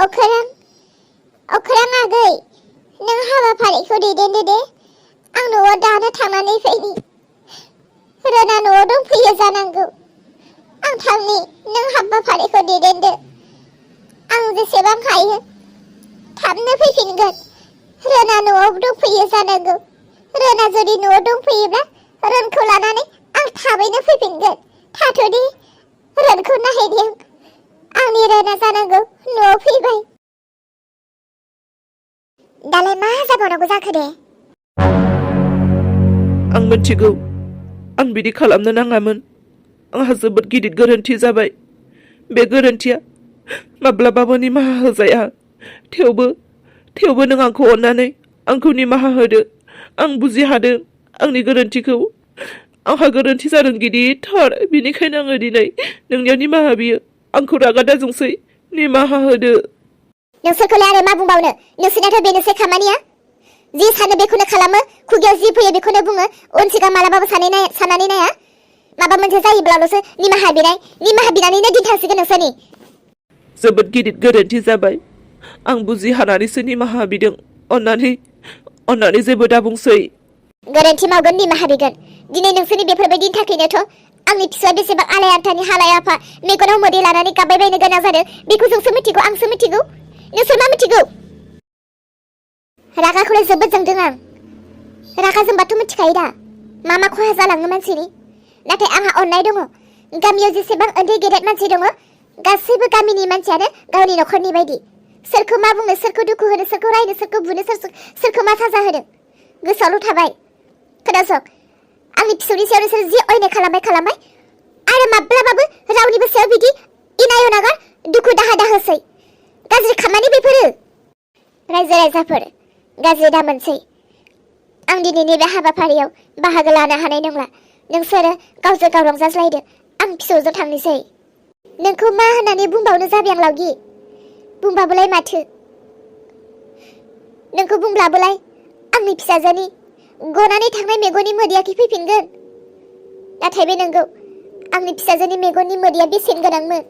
अख्रां आगै नों हाबाफारिखौ दैदेनदो दे आं न'आव दानो थांनानै फैनि रोना न'आव दंफैयो जानांगौ आं थांनि नों हाबाफारिखौ दैदेनदो आं जेसेबां हायो थाबनो फैफिनगोन रोना न'आव दंफैयो जानांगौ रोना जुदि न'आव दंफैयोब्ला रोनखौ लानानै आं थाबैनो फैफिनगोन थाथ'दे रोनखौ नायहैनि आंनि रोना जानांगौ न'आव फैबाय दालाय मा जाबावनांगौ जाखो दे आं मिथिगौ आं बिदि खालामनो नाङामोन आंहा जोबोद गिदिर गोरोन्थि जाबाय बे गोरोन्थिया माब्लाबाबो निमाहा होजाया थेवबो नों आंखौ अननानै आंखौ निमाहा होदो आं बुजिहादों आंनि गोरोन्थिखौ आंहा गोरोन्थि जादों गिदिरथार बेनिखायनो आङो दिनै नोंनियाव निमाहा बियो आंखौ रागा दाजोंसै निमाहा होदो नोंसोरखौलाय आरो मा बुंबावनो नोंसोरनाथ' बेनोसै खामानिया जि सानो बेखौनो खालामो खुगायाव जि फैयो बेखौनो बुङो उन सिगां मालाबाबो साननानै नाया माबा मोनसे जायोब्लाल'सो निमाहा बिनानैनो दिन्थांसिगोन नोंसोरनि जोबोद गिदिर गोरोन्थि जाबाय आं बुजिहानानैसो निमाहा बिदों अन्नानै जेबो दाबुंसै गोरोन्थि मावगोन निमाहा बिगोन दिनै नोंसोरनि बेफोरबायदिनि थाखायनोथ' आंनि फिसाया बेसेबां आलाय आथानि हालाय आफा मेगनाव मोदै लानानै गाबबायबायनो गोनां जादों बेखौ जोंसो मिथिगौ आंसो मिथिगौ नोंसोर मा मिथिगौ रागाखौलाय जोबोद जोंदों आं रागा जोंबाथ' मिथिखायो दा मा खहा जालाङो मानसिनि नाथाय आंहा अननाय दङ गामियाव जेसेबां उन्दै गेदेर मानसि दङ गासैबो गामिनि मानसियानो गावनि नखरनि बायदि सोरखौ मा बुंनो सोरखौ दुखु होनो सोरखौ रायनो सोरखौ बुनो सोरखौ मा साजा होनो गोसोआवल' थाबाय खोनासं आंनि फिसौनि सायाव नोंसोर जि अयनाय खालामबाय आरो माब्लाबाबो रावनिबो सायाव बिदि इनाय अनागार दुखु दाहा दाहोसै गाज्रि खामानि बेफोरो रायजो राजाफोर गाज्रि दामोनसै आं दिनैनि बे हाबाफारियाव बाहागो लानो हानाय नंला नोंसोरो गावजों गाव रंजाज्लायदो आं फिसौजों थांनोसै नोंखौ मा होननानै बुंबावनो जाबियां लावगि बुंबाबोलाय माथो नोंखौ बुंब्लाबोलाय आंनि फिसाजोनि गनानै थांनाय मेगननि मोदैयाखि फैफिनगोन नाथाय बे नंगौ आंनि फिसाजोनि मेगननि मोदैया बेसेन गोनांमोन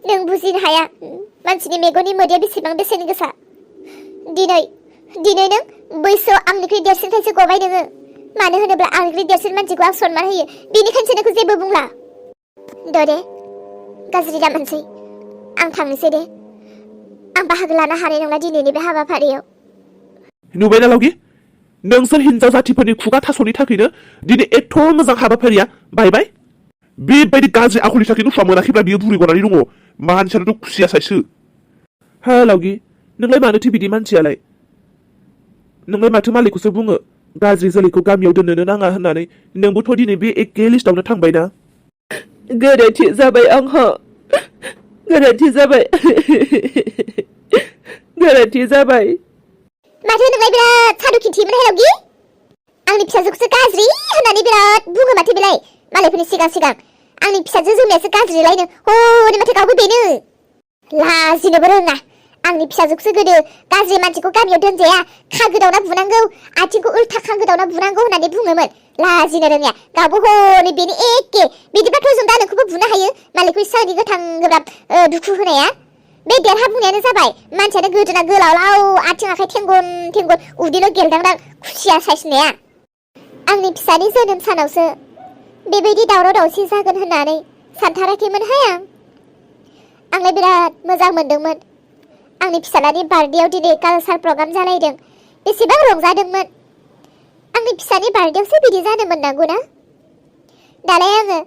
नों बुजिनो हाया मानसिनि मेगननि मोदैया बेसेबां बेसेन गोसा दिनै नों बैसोआव आंनिख्रुइ देरसिनखायसो गबाय नोङो मानो होनोब्ला आंनिख्रुइ देरसिन मानसिखौ आं सनमान होयो बेनिखायनो नोंखौ जेबो बुंला दे गाज्रि दामोनसै आं थांनोसै दे आं बाहागो लानो हानाय नंला दिनैनि बे हाबाफारियाव नुबायना लावगि नोंसोर हिनजाव जाथिफोरनि खुगा थास'नि थाखायनो दिनै एथ' मोजां हाबाफारिया बायबाय बेबायदि गाज्रि आखलनि थाखायनो सुवा मोनाखैब्ला बियो बुरै गनानै दङ मानसियानोथ' खुसिया सायसो हा लावगि नोंलाय मानोथो बिदि मानसियालाय नोंलाय माथो मालिकखौसो बुङो गाज्रि जोलैखौ गामियाव दोननोनो नाङा होननानै नोंबोथ' दिनै बे एखे लिस्टावनो थांबायना गोरोन्थि जाबाय आंहा गोरोन्थि जाबाय माथो नोंलाय बिराद सादु खिन्थियोमोन लावगि आंनि फिसाजोखौसो गाज्रि होननानै बिराद बुङो माथो बेलाय मालायफोरनि सिगां आंनि फिसाजो जोंनियासो गाज्रिलायनो हनै माथो गावबो बेनो लाजिनोबो रोङा आंनि फिसाजोखौसो गोदो गाज्रि मानसिखौ गामियाव दोनजाया खागोदावना बुनांगौ आथिंखौ उल्था खागोदावना बुनांगौ होननानै बुङोमोन लाजिनो रोङा गावबो हनै बेनि एखे बिदिबाथ' जों दा नोंखौबो बुनो हायो मालायखौ इसानि गोथां गोब्राब दुखु होनाया बे देरहा बुंनायानो जाबाय मानसियानो गोदोना गोलावलाव आथिं आखाइ थेंगन उदैल' गेलदांदां खुसिया सायसनाया आंनि फिसानि जोनोम सानावसो बेबायदि दावराव दावसि जागोन होननानै सानथाराखैमोनहाय आंलाय बिराद मोजां मोनदोंमोन आंनि फिसालानि बार्थडेआव दिनै कालचार प्रग्राम जालायदों बेसेबां रंजादोंमोन आंनि फिसानि बार्थडेआवसो बिदि जानो मोननांगौना दालाय आङो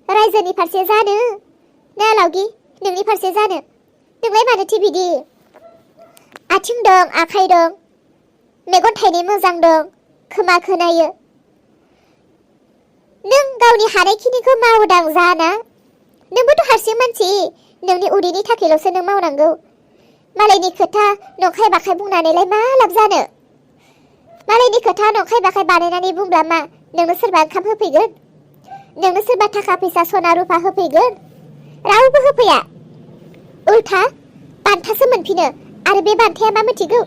रायजोनि फारसे जानो ना लावगि नोंनि फारसे जानो नोंलाय मानोथो बिदि आथिं दं आखाइ दं मेगन थाइनै मोजां दं खोमा खोनायो नों गावनि हानायखिनिखौ मावदां जाना नोंबोथ' हारसिं मानसि नोंनि उदैनि थाखायल'सो नों मावनांगौ मालायनि खोथा नंखाय बाखाय बुंनानैलाय मा लाब जानो मालायनि खोथा नंखाय बाखाय बानायनानै बुंब्ला मा नोंनो सोरबा ओंखाम होफैगोन नोंनो सोरबा थाखा फैसा सना रुफा होफैगोन रावबो होफैया उल्था बान्थासो मोनफिनो आरो बे बान्थाया मा मिथिगौ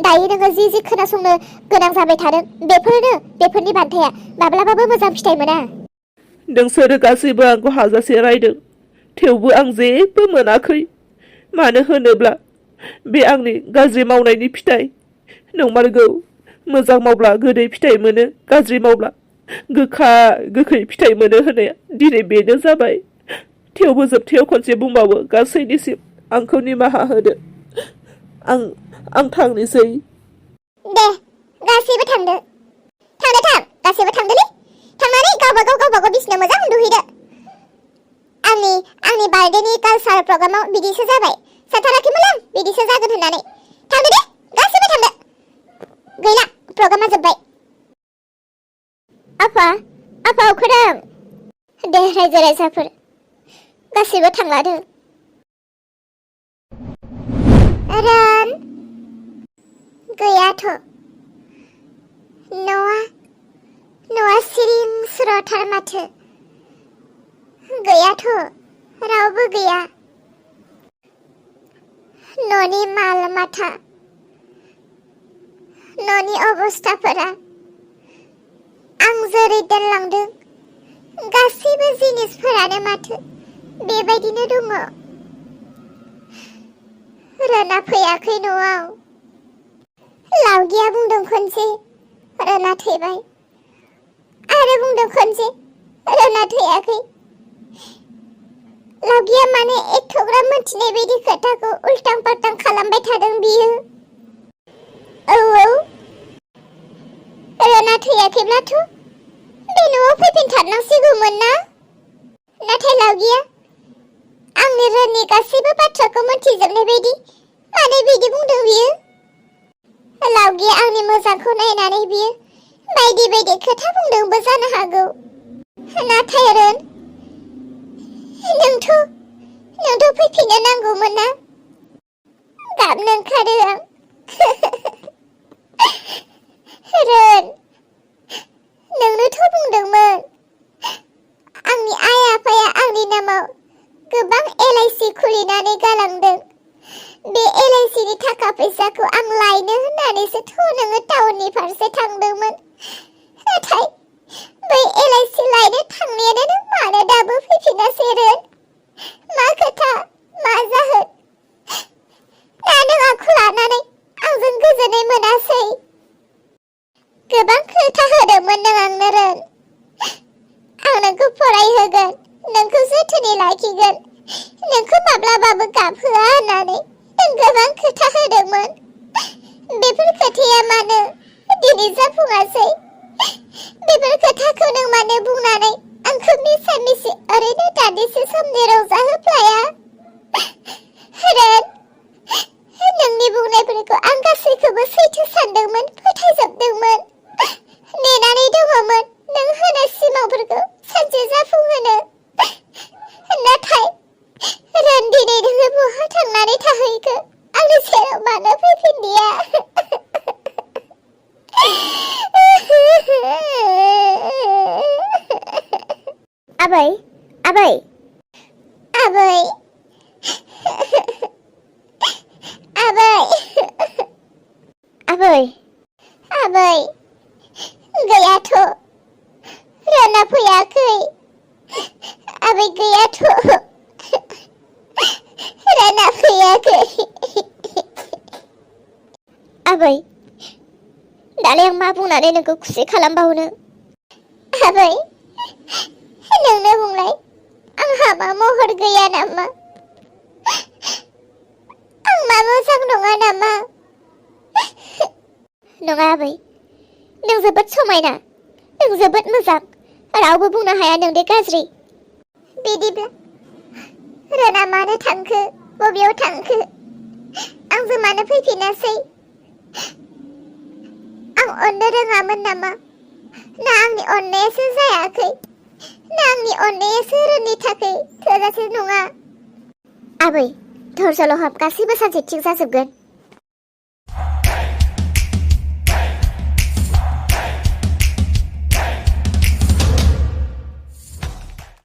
दायो नोङो जि खोनासंनो गोनां जाबाय थादों बेफोरनि बान्थाया माब्लाबाबो मोजां फिथाइ मोना नोंसोरो गासैबो आंखौ हाजासे रायदों थेवबो आं जेबो मोनाखै मानो होनोब्ला बे आंनि गाज्रि मावनायनि फिथाइ नंमारगौ मोजां मावब्ला गोदै फिथाइ मोनो गाज्रि मावब्ला गोखा गोखै फिथाइ मोनो होननाया दिनै बेनो जाबाय थेवबो जोबथायाव खनसे बुंबावो गासैनिसिम आंखौ निमाहा होदो आं थांनोसै दे गासैबो थांदो गासैबो थांदोलै थांनानै गावबागाव बिसिनायाव मोजां उन्दुहैदो आंनि बार्थडेनि कालचार प्रग्रामाव बिदिसो जाबाय सानथाराखैमोन आं बिदिसो जागोन होननानै थांदो दे गासैबो थांदो गैला प्रग्रामा जोब्बाय आफा अखोरां दे रायजो राजाफोर गासैबो थांलादो रान गैयाथ' न'आ सिरिं सुरथार माथो गैयाथ' रावबो गैया न'नि माल माथा न'नि अबस्थाफोरा आं जेरै दोनलांदों गासैबो जिनिसफोरानो माथो बेबायदिनो दङ रोना फैयाखै न'आव लावगिया बुंदों खनसे रोना थैबाय आरो बुंदों खनसे रोना थैयाखै लावगिया माने एथ'ग्राब मोनथिनाय बायदि खोथाखौ उल्टां फाल्टां खालामबाय थादों बियो औ रोना थैयाखैब्लाथ' बे न'आव फैफिनथारनांसिगौमोन ना नाथाय लावगिया आंनि रोननि गासैबो बाथ्राखौ मोनथिजोबनाय बायदि मानो बिदि बुंदों बियो लावगिया आंनि मोजांखौ नायनानै बियो बायदि खोथा बुंदोंबो जानो हागौ नाथाय रोन नोंथ' फैफिननो नांगौमोन ना गाबनो ओंखारो आं रोन नोंनोथ' बुंदोंमोन आंनि आइ आफाया आंनि नामाव गोबां LIC खुलिनानै गालांदों बे LICनि थाखा फैसाखौ आं लायनो होननानैसोथ' नोङो टाउननि फारसे थांदोंमोन नाथाय बै LIC लायनो थांनायानो नों मानो दाबो फैफिनासै रोन मा खोथा मा जाहोन ना नों आंखौ लानानै आंजों गोजोननाय मोनासै गोबां खोथा होदोंमोन नों आंनो रोन आं नोंखौ फरायहोगोन नोंखौ जोथोनै लाखिगोन नोंखौ माब्लाबाबो गाबहोआ होननानै नों गोबां खोथा होदोंमोन बेफोर खोथाया मानो दिनै जाफुङासै बेफोर खोथाखौ नों मानो बुंनानै आंखौ मिसा मिसि ओरैनो दान्दिसे समनि रंजाहोफ्लाया रोन नोंनि बुंनायफोरखौ आं गासैखौबो सैथो सानदोंमोन फोथायजोबदोंमोन नेनानै दङमोन नों होनाय सिमांफोरखौ सानसे जाफुंहोनो नाथाय रोन दिनै नोङो बहा थांनानै थाहैखो आंनि सेराव मानो फैफिनदिया आबै गैयाथ' रोना फैयाखै आबै गैयाथ' रोना फैयाखै आबै दालाय आं मा बुंनानै नोंखौ खुसि खालामबावनो आबै नोंनो बुंलाय आंहा मा महर गैया नामा आं मा मोजां नङा नामा नङा आबै नों जोबोद समायना नों जोबोद मोजां रावबो बुंनो हाया नों दे गाज्रि बिदिब्ला रोना मानो थांखो बबेयाव थांखो आंजों मानो फैफिनासै आं अननो रोङामोन नामा ना आंनि अननायासो जायाखै ना आंनि अननायासो रोननि थाखाय थोजासे नङा आबै धैर्य्यल' हर गासैबो सानसे थिग जाजोबगोन